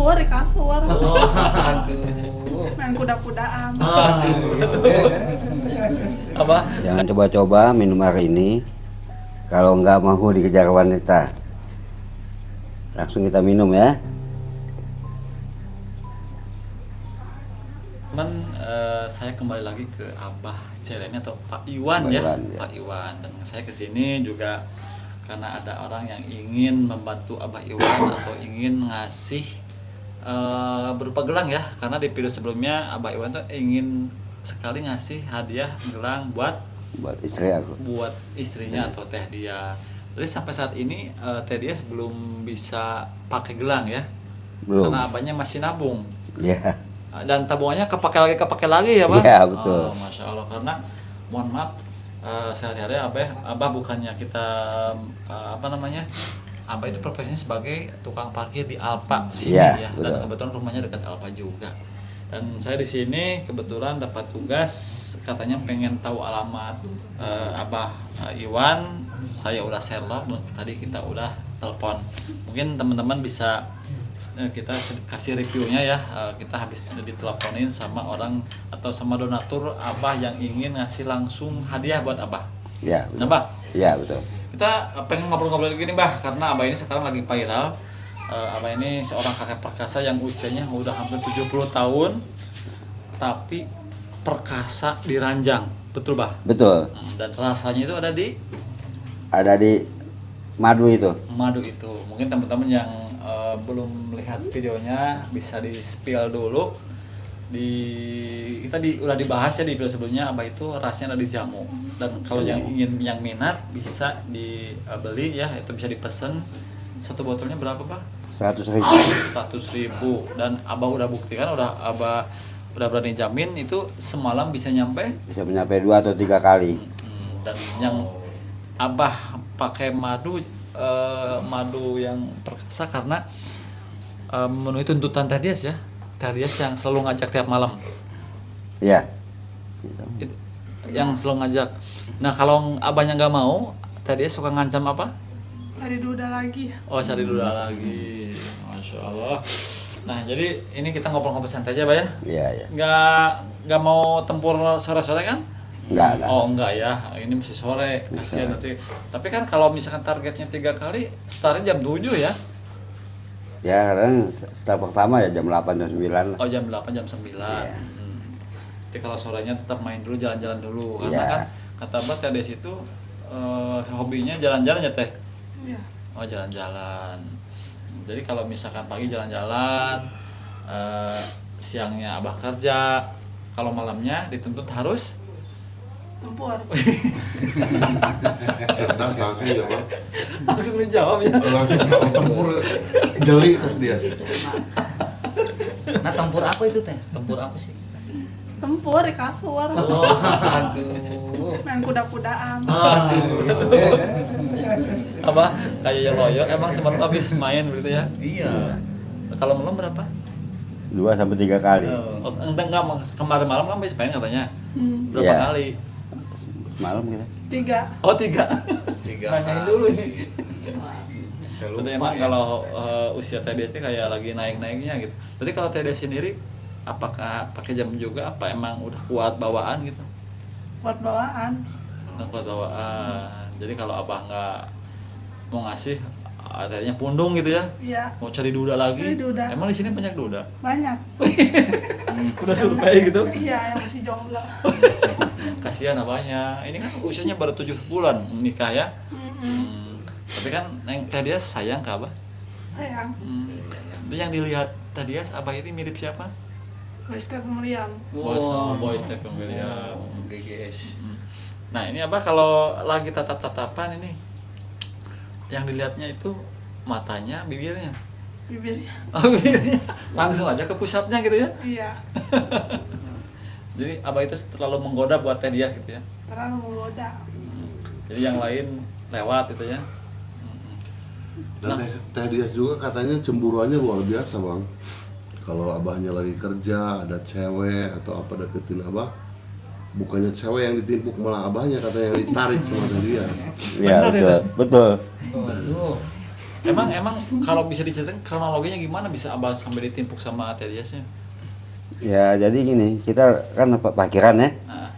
Tempur di kasur. Aduh. Main kuda-kudaan. Apa? Jangan coba-coba minum air ini kalau nggak mau dikejar wanita. Langsung kita minum ya. Teman, saya kembali lagi ke Abah Cereni atau Pak Iwan Pak ya. Iwan, ya. Pak Iwan. Dan saya kesini juga karena ada orang yang ingin membantu Abah Iwan atau ingin ngasih berupa gelang ya. Karena di video sebelumnya Abah Iwan tuh ingin sekali ngasih hadiah gelang buat istri aku. buat istrinya atau teh dia. Jadi sampai saat ini teh dia belum bisa pakai gelang ya. Belum. Karena abahnya masih nabung. Ya. Dan tabungannya kepake lagi ya Pak? Iya, betul. Masya Allah, karena mohon maaf sehari-hari abah bukannya kita abah itu profesinya sebagai tukang parkir di Alpa sini Iya, ya. betul. Dan kebetulan rumahnya dekat Alpa juga. Dan saya di sini kebetulan dapat tugas, katanya pengen tahu alamat Abah Iwan. Saya udah share log dan tadi kita udah telepon. Mungkin teman-teman bisa kita kasih reviewnya ya. Kita habis diteleponin sama orang atau sama donatur Abah yang ingin ngasih langsung hadiah buat Abah. Ya. Nah, Bah, Ya, betul. kita pengen ngobrol-ngobrol gini, Bah, karena Abah ini sekarang lagi viral. Abah ini seorang kakek perkasa yang usianya udah hampir 70 tahun tapi perkasa diranjang. Betul, Bah? Betul. Dan rasanya itu Ada di madu itu. madu itu. Mungkin teman-teman yang belum melihat videonya bisa di spill dulu. Udah dibahas ya di video sebelumnya. Abah itu rasanya ada di jamu. Dan kalau yang minat bisa dibeli ya, itu bisa dipesan. Satu botolnya berapa, Pak? 100.000. 100.000. Dan Abah udah buktikan, Abah udah berani jamin itu semalam bisa nyampe. Bisa mencapai 2 atau 3 kali. Dan yang Abah pakai madu yang perkasa karena memenuhi tuntutan Teh Dias ya. Teh Dias yang selalu ngajak tiap malam. Iya. Yang selalu ngajak. Nah, kalau abahnya nggak mau, Teh Dias suka ngancam apa? Tadi duda lagi. Oh, cari duda lagi. Masya Allah. Nah, jadi ini kita ngobrol-ngobrol santai aja, Pak ya. Iya, iya. Nggak mau tempur sore-sore kan? Enggak. Oh enggak ya, ini masih sore, kasihan nanti. Tapi kan kalau misalkan targetnya 3 kali, startnya jam 7 ya? Ya, kadang setelah pertama ya jam 8 jam 9 lah. Oh jam 8, jam 9. Iya. Jadi kalau sorenya tetap main dulu, jalan-jalan dulu. Karena Iya. kan kata Abah Teh Des itu hobinya jalan-jalan ya Teh? Iya. Oh jalan-jalan. Jadi kalau misalkan pagi jalan-jalan, siangnya Abah kerja, kalau malamnya dituntut harus Tempur. Cerdas langsung jawab. langsung dijawab ya. Langsung tempur jeli terus dia. Nah, tempur apa itu teh? Tempur apa sih? Tempur di kasur. Aduh. Main kuda-kudaan. Apa? Kayak loyo, emang semalam habis main begitu ya? Iya. Kalau malam berapa? 2 sampai 3 kali. Oh, enggak, kemarin malam kan habis main katanya. Berapa Iya. kali? Malam kita. 3. Oh 3. 3. Nanyain dulu ini. Lupa Berarti emang ya. kalau usia TDS ini kayak lagi naik-naiknya gitu. Berarti kalau TDS sendiri apakah pakai jam juga apa emang udah kuat bawaan gitu? Buat bawaan. Udah kuat bawaan. Jadi kalau Abah nggak mau ngasih akhirnya pundung gitu ya. Iya. Mau cari duda lagi. Cari duda. Emang di sini banyak duda? Banyak. Udah survei gitu. Iya, yang masih jomblo. Kasihan abahnya. Ini kan usianya baru 7 bulan nikah ya. Tapi kan yang Teh Dias sayang ke Abah. Sayang. Itu yang dilihat Teh Dias Abah ini mirip siapa? Western Meliam. Boy Stephen William. GGS. Nah ini Abah kalau lagi tatap-tatapan ini yang dilihatnya itu matanya, bibirnya. Bibirnya. Oh, bibirnya. Langsung aja ke pusatnya gitu ya. Iya. Jadi Abah itu terlalu menggoda buat Teh Dias gitu ya. Terlalu menggoda. Jadi yang lain lewat gitu ya. Dan Teh Dias juga katanya cemburuannya luar biasa bang. Kalau abahnya lagi kerja, ada cewek atau apa deketin abah, bukannya cewek yang ditimpuk malah abahnya katanya yang ditarik sama Teh Dias. Iya, Benar betul. itu? Betul. Waduh. Emang kalau bisa diceritain kronologinya gimana bisa Abah sampai ditimpuk sama Teh Diasnya? Ya jadi gini, kita kan parkiran ya. Nah,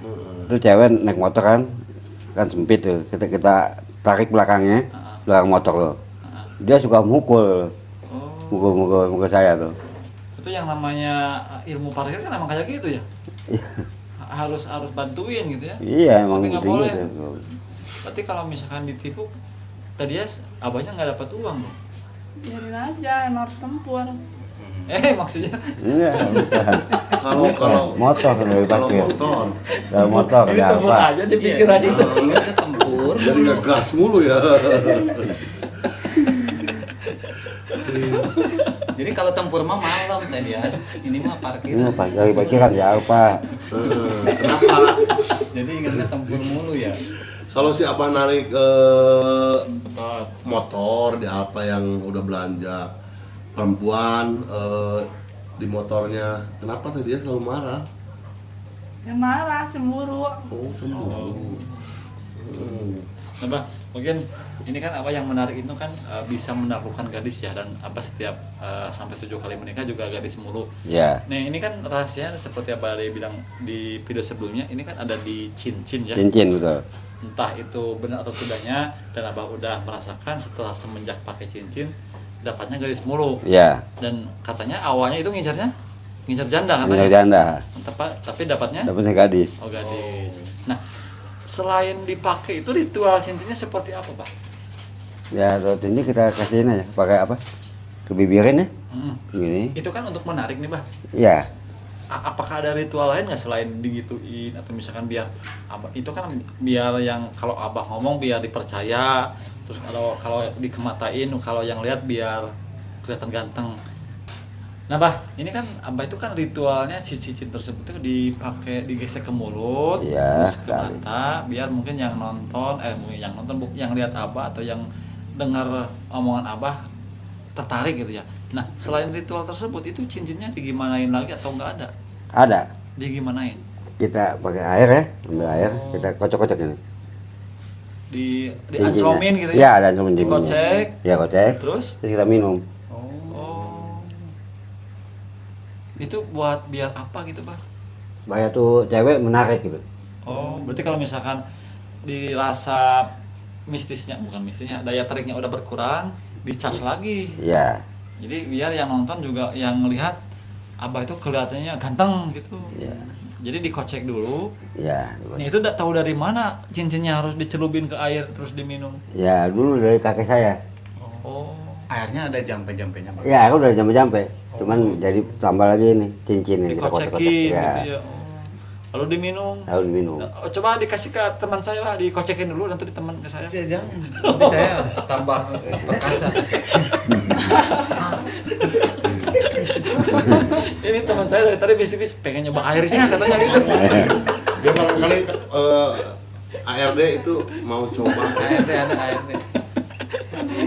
Itu cewek naik motor kan sempit tuh. Kita tarik belakangnya, belakang motor loh. Dia suka mukul saya tuh. itu yang namanya ilmu parkir kan emang kayak gitu ya? harus bantuin gitu ya? Iya emang Tapi nggak mesti boleh. gitu. Berarti kalau misalkan ditipu tadi ya abahnya nggak dapat uang dong? Biarin aja, emang harus tempur. Maksudnya Iya, bukan. Kalau Motor dari kalau parkir. motor Kalau motor ini ada tempur apa? aja dipikir aja itu. Iya, kita tempur. jadi ngegas mulu ya. Jadi kalau tempur mah malam tadi ya. Ini mah parkir. Ini dari parkiran ya apa? Kenapa? Jadi ingatnya tempur mulu ya. Kalau si Abah narik motor di apa yang udah belanja perempuan di motornya, kenapa tadi dia selalu marah? Ya marah, cemburu. Oh, cemburu. Nah, Bah, mungkin ini kan apa yang menarik itu kan bisa menaklukkan gadis ya dan apa setiap sampai 7 kali menikah juga gadis mulu. Ya. Nah ini kan rahasianya seperti apa dia bilang di video sebelumnya ini kan ada di cincin ya. Cincin betul. Entah itu benar atau tidaknya dan abah udah merasakan setelah semenjak pakai cincin dapatnya gadis mulu. Ya. Dan katanya awalnya itu ngincar janda Ini katanya. janda. Tapi dapatnya Dapatnya gadis. oh gadis. Nah selain dipakai itu ritual cincinnya seperti apa Bah? Ya roti ini kita kasihin aja pakai apa? Ke bibirin ya. Gini. Itu kan untuk menarik nih Bah. Ya. Apakah ada ritual lain nggak selain digituin atau misalkan biar abah itu kan biar yang kalau abah ngomong biar dipercaya terus kalau dikematain kalau yang lihat biar kelihatan ganteng. Nah Bah ini kan abah itu kan ritualnya si cincin tersebut itu dipakai digesek ke mulut Iya, terus ke mata biar mungkin yang nonton yang lihat abah atau yang dengar omongan abah tertarik gitu ya. Nah selain ritual tersebut itu cincinnya digimanain lagi atau nggak ada? Ada. Digimanain? Kita pakai air ya, ambil air, kita kocok-kocok ini. Dianclomin gitu ya? Ya, ada anclomin. Dikocek? Ya kocek. Terus? Terus kita minum. Oh. Itu buat biar apa gitu Pak? Supaya tuh cewek menarik gitu. Oh berarti kalau misalkan dirasa bukan mistisnya, daya tariknya udah berkurang, dicas lagi. Ya. Jadi biar yang nonton juga yang melihat abah itu kelihatannya ganteng gitu. Ya. Jadi dikocek dulu. Ya. Nah itu udah tahu dari mana cincinnya harus dicelupin ke air terus diminum. Ya dulu dari kakek saya. Oh. Airnya ada jampe-jampenya Bang. Ya aku udah jampe-jampe. Cuman jadi tambah lagi ini cincin ini kita kocok-kocok. Dikocekin Ya. gitu ya. Oh. Lalu diminum. Lalu diminum. Oh, coba dikasih ke teman saya Pak, dikocekin dulu nanti di teman ke saya. Jangan. Nanti saya tambah perkasa. Ini teman saya dari tadi bisik-bisik pengen nyoba airnya katanya gitu. Dia barangkali ARD itu mau coba. Ada airnya.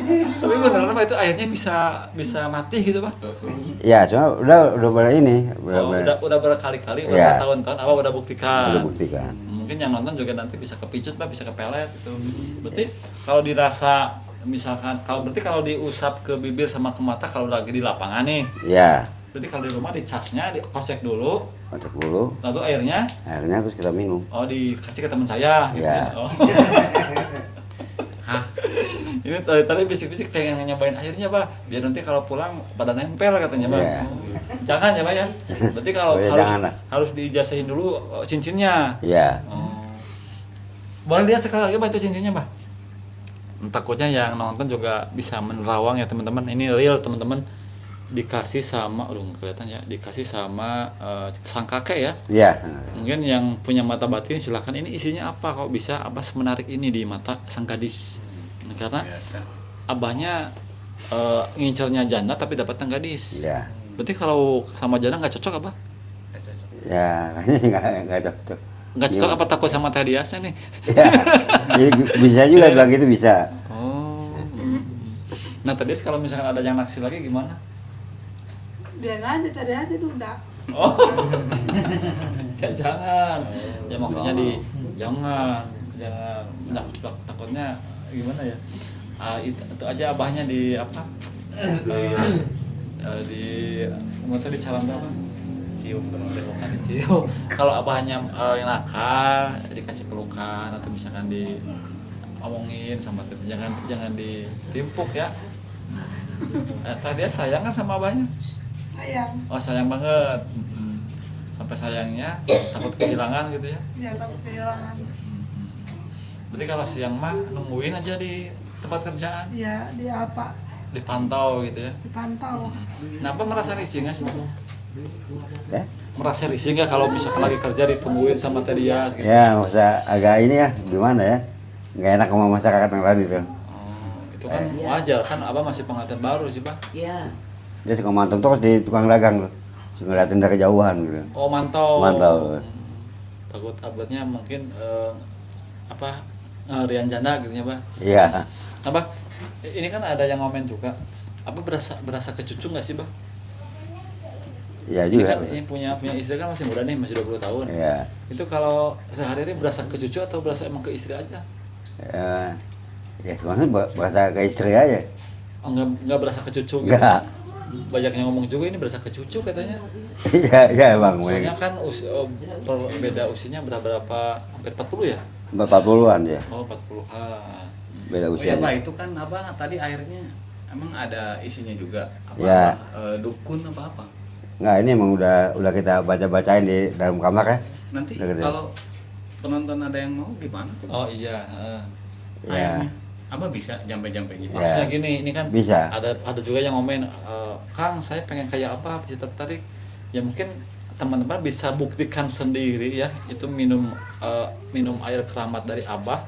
Tapi beneran Pak itu airnya bisa mati gitu Pak? Ya cuma udah pada ini. Oh, udah berkali-kali, udah Ya. bertahun-tahun apa udah buktikan. Udah buktikan. Mungkin yang nonton juga nanti bisa kepicut Pak, bisa kepelet gitu. Berarti kalau dirasa misalkan kalau diusap ke bibir sama ke mata kalau lagi di lapangan nih. Ya. Berarti kalau di rumah dicasnya dikocek dulu, Kocok dulu. lalu airnya Akhirnya terus kita minum. dikasih ke teman saya gitu. Ya. Oh. Hah. Ini tadi bisik-bisik pengen nyobain airnya Pak, biar nanti kalau pulang pada nempel katanya Pak. Ya. Jangan ya Pak ya. Berarti kalau Oh, ya, harus jangan lah. harus diijazahin dulu cincinnya. Ya. Oh. Boleh lihat sekali lagi Pak itu cincinnya Pak. Takutnya yang nonton juga bisa menerawang ya teman-teman. Ini real teman-teman. Dikasih sama, nggak kelihatan ya. Dikasih sama sang kakek ya. Ya. Mungkin yang punya mata batin silakan ini isinya apa kok bisa apa semenarik ini di mata sang gadis. Karena Biasa. abahnya ngincernya janda tapi dapatnya gadis. Ya. Berarti kalau sama janda nggak cocok apa? Ya, kayaknya nggak cocok. Nggak cocok apa takut sama Teh Diasnya nih? Ya. Jadi bisa juga bilang gitu bisa. Oh. Nah tadi kalau misalkan ada yang naksir lagi gimana? Biarin aja, cari aja dulu dah. Oh. Jangan. Ya makanya jangan. Nah, takutnya gimana ya? Itu aja abahnya di apa? Di motor di calon apa? Cium teman bukan dicium. Kalau abahnya yang nakal dikasih pelukan atau misalkan diomongin sama teh, jangan ditimpuk ya. Tadi dia sayang kan sama abahnya? Sayang. Oh sayang banget. Sampai sayangnya takut kehilangan gitu ya? Ya takut kehilangan. Berarti kalau siang mah nungguin aja di tempat kerjaan, Ya dia apa? dipantau gitu ya. Dipantau. Kenapa merasa risih nggak sih? Ya, Merasa risih nggak kalau misalkan lagi kerja ditungguin sama teh dia? Gitu? ya masa agak ini ya, gimana ya? Nggak enak sama masyarakat yang lain itu. Oh, itu kan wajar kan, abah masih pengantin baru sih pak. Iya. Dia suka mantau terus di tukang dagang tuh, suka ngeliatin dari kejauhan gitu. Oh mantau. Mantau. Takut abadnya mungkin apa rian janda gitu ya pak. Iya, Abah, ini kan ada yang ngomen juga. Apa berasa kecucu nggak sih bah? iya Ini juga. kan ini punya istri kan masih muda nih, masih 20 tahun. Iya, Itu kalau sehari-hari berasa ke cucu atau berasa emang ke istri aja? ya sebenarnya bahasa ke istri aja. Oh, enggak berasa ke cucu gitu. Enggak. Banyak yang ngomong juga ini berasa ke cucu katanya. Iya, iya bang. Soalnya kan beda usianya berapa hampir 40 ya? 40-an ya, Oh, 40-an. beda Oh ya usia. Pak, itu kan abah tadi airnya emang ada isinya juga apa? Ya. Dukun apa? Nggak, ini emang udah kita baca-bacain di dalam kamar ya. Nanti Udah gede. kalau penonton ada yang mau gimana tuh? Oh iya, Ya, Airnya. Abah bisa jampe-jampe gitu. Ya. maksudnya gini, ini kan Bisa. ada juga yang ngomen, Kang, saya pengen kayak apa, bisa tertarik. Ya mungkin teman-teman bisa buktikan sendiri ya, itu minum air keramat dari abah.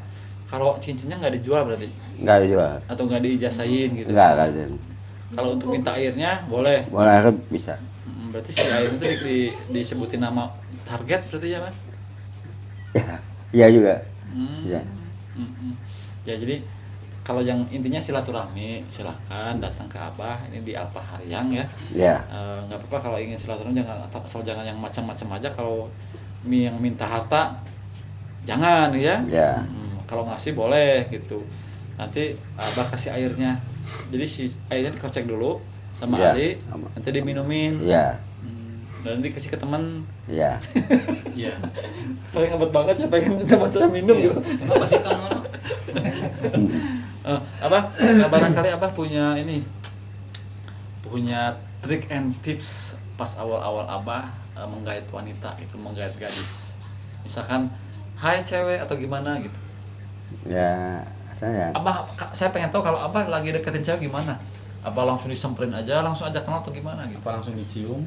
Kalau cincinnya nggak dijual berarti, nggak ada juga. atau nggak diijazahin gitu. Nggak ada. Kalau untuk minta airnya boleh. Boleh akhirnya bisa. Berarti si air itu disebutin nama target berarti ya mas? Ya, iya juga. Hmm. Iya. Mm-mm. Ya jadi kalau yang intinya silaturahmi silahkan datang ke abah ini di Alfa Haryang ya. Ya, Nggak apa-apa kalau ingin silaturahmi jangan yang macam-macam aja. Kalau yang minta harta jangan ya. ya, Kalau ngasih boleh gitu. Nanti abah kasih airnya. Jadi si airnya dikocek dulu sama Ya. Ali, nanti diminumin. ya, Dan dikasih ke teman. ya. Iya. Saya ngebet banget ya pengen teman saya minum gitu. Kenapa sih Kang? Abah, barangkali abah punya trik and tips pas awal-awal abah menggait wanita itu, menggait gadis. Misalkan, hai cewek atau gimana gitu. Ya, saya Saya pengen tahu kalau abah lagi deketin cewek gimana. Apa langsung disemperin aja, langsung ajak kenal atau gimana gitu? Apa langsung dicium?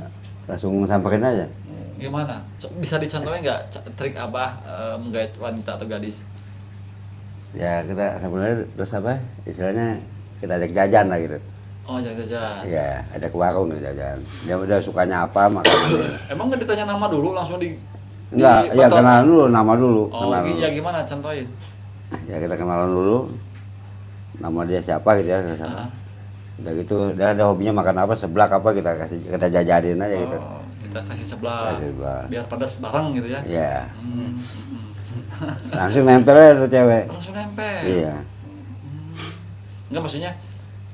langsung samperin aja. Gimana? Bisa dicontohin nggak trik abah menggait wanita atau gadis? Ya kita sebenarnya terus apa? Istilahnya kita ajak jajan lah gitu. Oh, jajan. Ya, ada ke warung nih jajan. Dia udah sukanya apa makanannya. Emang nggak ditanya nama dulu langsung Enggak, ya kenalan dulu, nama dulu. Oh, Kenalan ya dulu. gimana contohin? Ya kita kenalan dulu. Nama dia siapa gitu ya. Ah. Udah gitu, dia ada hobinya makan apa, seblak apa kita jajanin aja gitu. Oh, kita kasih sebelah. Kasih sebelah. Biar pedas bareng gitu ya. Iya. Hmm. Langsung nempel aja tuh cewek. Langsung nempel. Iya. Enggak, maksudnya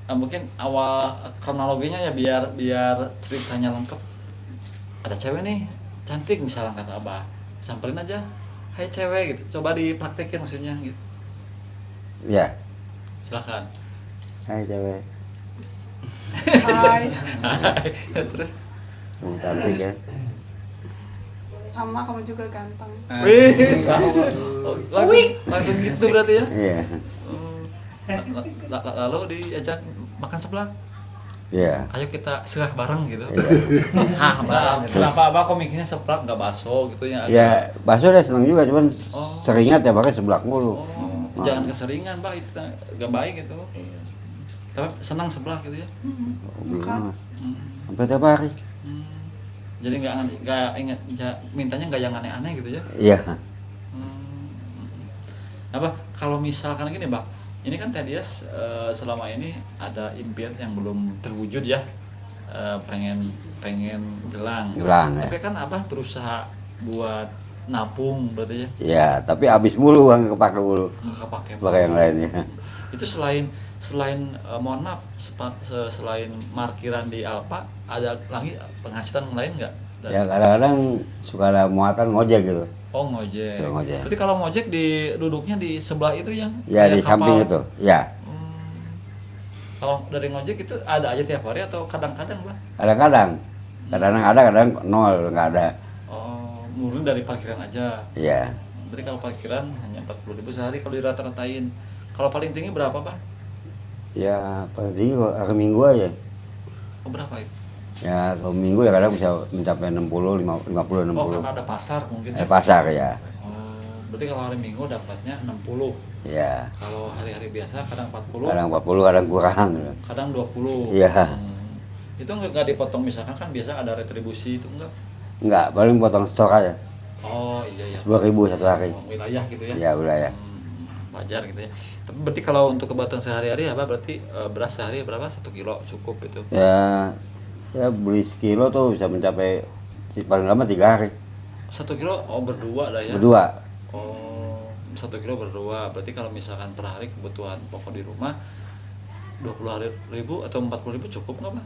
mungkin awal kronologinya ya biar ceritanya lengkap. Ada cewek nih, cantik misalnya kata abah. Samperin aja. Hai cewek gitu. Coba dipraktekin maksudnya gitu. Iya. Silakan. Hai cewek. Hai, Terus Kamu cantik ya. sama kamu juga ganteng. wih, sama. Oh, langsung gitu berarti ya. Iya. Oh. Lalu diajak makan seblak. Iya. Ayo kita serah bareng gitu. Iya. Kenapa abah kok mikirnya seblak nggak bakso gitu ya? Ya, bakso udah seneng juga, cuman Oh. seringnya tiap hari seblak mulu. Oh, jangan keseringan pak, itu nggak baik gitu. Tapi senang seblak gitu ya. Gimana? Sampai tiap hari. Jadi nggak ingat mintanya nggak yang aneh-aneh gitu ya. Iya. Apa kalau misalkan gini bang, ini kan Tedias selama ini ada impian yang belum terwujud ya, pengen gelang. Gelang, ya. Tapi kan abah berusaha buat napung berarti ya. Iya, tapi habis mulu uang kepake mulu. Nggak kepake. Pakai yang lainnya. Itu selain mohon maaf selain parkiran di Alfa ada lagi penghasilan lain nggak? Ya kadang-kadang suka ada muatan ngojek gitu. Oh ngojek. Suka ngojek. Berarti kalau ngojek duduknya di sebelah itu yang Ya kayak di samping kapal. itu. Ya. Kalau dari ngojek itu ada aja tiap hari atau kadang-kadang lah? Kadang-kadang. Kadang-kadang ada, kadang nol, nggak ada. Oh, murni dari parkiran aja. Iya. Berarti kalau parkiran hanya 40.000 sehari kalau dirata-ratain. Kalau paling tinggi berapa, Pak? Ya paling tinggi kalau hari Minggu aja. Oh, berapa itu? Ya kalau Minggu ya kadang bisa mencapai 60, 50, 60. Oh, karena ada pasar mungkin ya. Pasar ya. Oh, berarti kalau hari Minggu dapatnya 60. Ya. Kalau hari-hari biasa kadang 40, Kadang 40, kadang kurang. kadang 20. Iya. Itu nggak dipotong misalkan kan biasa ada retribusi itu enggak? Enggak, paling potong stok aja. Oh, iya ya. 2.000 satu hari. Oh, wilayah gitu ya. Ya wilayah. Wajar gitu ya. Tapi berarti kalau untuk kebutuhan sehari-hari apa berarti beras sehari berapa? 1 kilo cukup itu. Ya beli sekilo tuh bisa mencapai paling lama 3 hari. 1 kilo berdua lah ya. Berdua. Oh, 1 kilo berdua. Berarti kalau misalkan per hari kebutuhan pokok di rumah 20.000 atau 40.000 cukup nggak, Pak?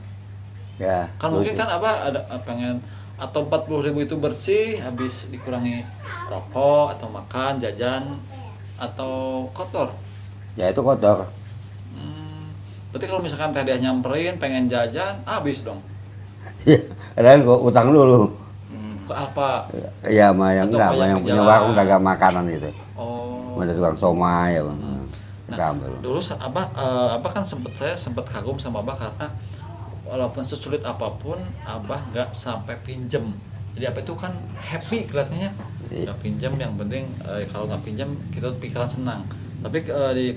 Ya. Kan mungkin kan apa ada pengen atau 40.000 itu bersih habis dikurangi rokok atau makan jajan atau kotor. Ya itu kotor. Berarti kalau misalkan teh dia nyamperin pengen jajan habis dong. Ya, kadang gua utang dulu. Ke Alfa. Iya, sama yang Atau enggak, kayak sama yang di punya jalan. warung dagang makanan gitu. Oh. Ada tukang somai ya, Bang. Nah, Ambil. dulu Abah kan saya sempat kagum sama Abah karena walaupun sesulit apapun Abah nggak sampai pinjem. Jadi apa itu kan happy kelihatannya. Nggak pinjam yang penting kalau nggak pinjam kita pikiran senang. Tapi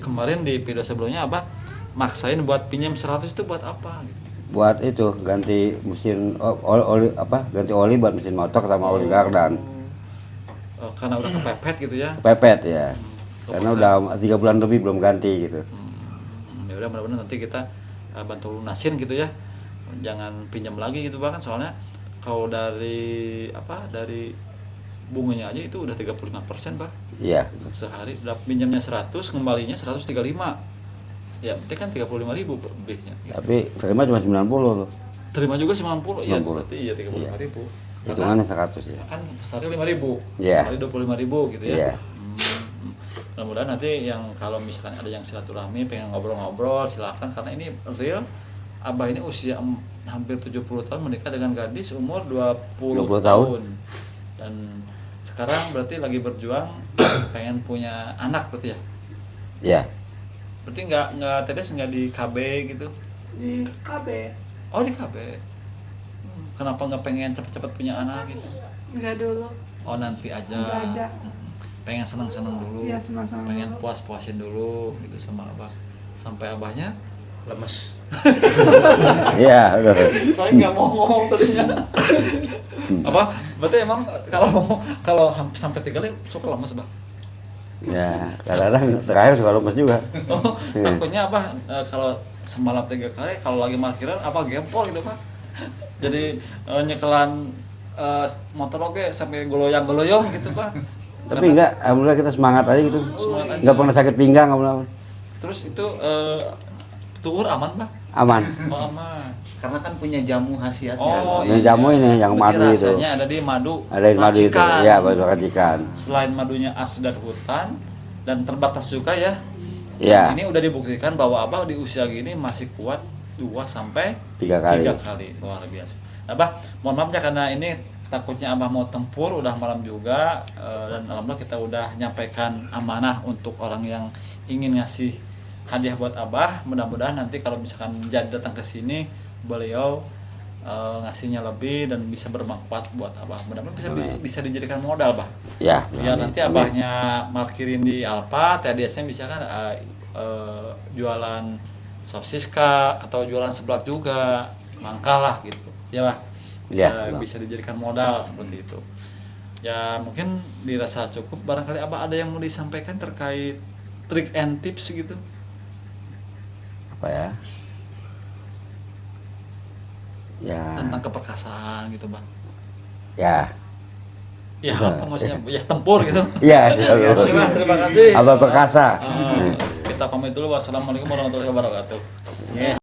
kemarin di video sebelumnya Abah maksain buat pinjam 100 itu buat apa gitu. Buat itu ganti mesin oli ganti oli buat mesin motor sama oli gardan. Karena udah kepepet gitu ya. Pepet ya. Karena Kepaksa. udah 3 bulan lebih belum ganti gitu. Ya udah mudah-mudahan nanti kita bantu lunasin gitu ya. Jangan pinjam lagi gitu bahkan soalnya kalau dari bunganya aja itu udah 35%, Bah. Iya. Sehari udah pinjamnya 100, kembalinya 135. Ya, berarti kan 35.000 belinya. Gitu. Tapi terima cuma 90 tuh. Terima juga 90, ya 90. berarti ya 35.000. Hitungannya 100 ya. Kan sehari 5.000. Iya. Kali 25.000 gitu ya. Iya. Mudah-mudahan nanti yang kalau misalkan ada yang silaturahmi pengen ngobrol-ngobrol silahkan karena ini real. Abah ini usia hampir 70 tahun menikah dengan gadis umur 20 tahun. Dan sekarang berarti lagi berjuang pengen punya anak berarti ya. Iya. Berarti nggak tedes nggak di KB gitu. Di KB. Oh di KB. Kenapa nggak pengen cepet-cepet punya anak gitu? Enggak dulu. Oh nanti aja. Enggak aja. Pengen senang-senang dulu. Iya, senang-senang Pengen dulu. puas-puasin dulu gitu sama abah. Sampai abahnya Lemes. Iya, udah. saya nggak mau ngomong tadinya. Apa? Berarti emang kalau sampai 3 kali suka lemes, Bah? Ya, kadang-kadang terakhir suka lemes juga. Oh, takutnya apa? Kalau semalam 3 kali, kalau lagi parkiran apa gempol gitu, Pak? Jadi nyekelan motor oke sampai goloyang-goloyong gitu, Pak. Tapi enggak, alhamdulillah kita semangat aja gitu. Semangat aja. Enggak pernah sakit pinggang, nggak pernah. Terus itu tuur aman, Pak? Aman. Oh, aman. Karena kan punya jamu khasiatnya. Oh, Yang jamu ini, yang Berarti madu itu. rasanya ada di madu. Ada di madu itu. racikan. Iya, madu racikan. Selain madunya asli dari hutan dan terbatas juga ya. Iya. Ini udah dibuktikan bahwa Abah di usia gini masih kuat 2 sampai 3 kali. 3 kali. Luar biasa. Abah, mohon maaf ya karena ini takutnya Abah mau tempur udah malam juga dan alhamdulillah kita udah nyampaikan amanah untuk orang yang ingin ngasih hadiah buat Abah. Mudah-mudahan nanti kalau misalkan jadi datang ke sini beliau ngasihnya lebih dan bisa bermanfaat buat Abah. Mudah-mudahan bisa dijadikan modal, Bah. Ya. Biar nanti abahnya parkirin di Alfa, TDS-nya bisa kan jualan sosis kah atau jualan seblak juga, mangkal lah gitu. Ya, Bah. Bisa dijadikan modal seperti itu. Ya, mungkin dirasa cukup. Barangkali Abah ada yang mau disampaikan terkait trik and tips gitu. Apa ya? Ya. Tentang keperkasaan gitu, Bang. Ya. Ya, apa maksudnya? Ya tempur gitu. Iya. Terima kasih. Abah perkasa. Kita kita pamit dulu. Wassalamualaikum warahmatullahi wabarakatuh. Yes.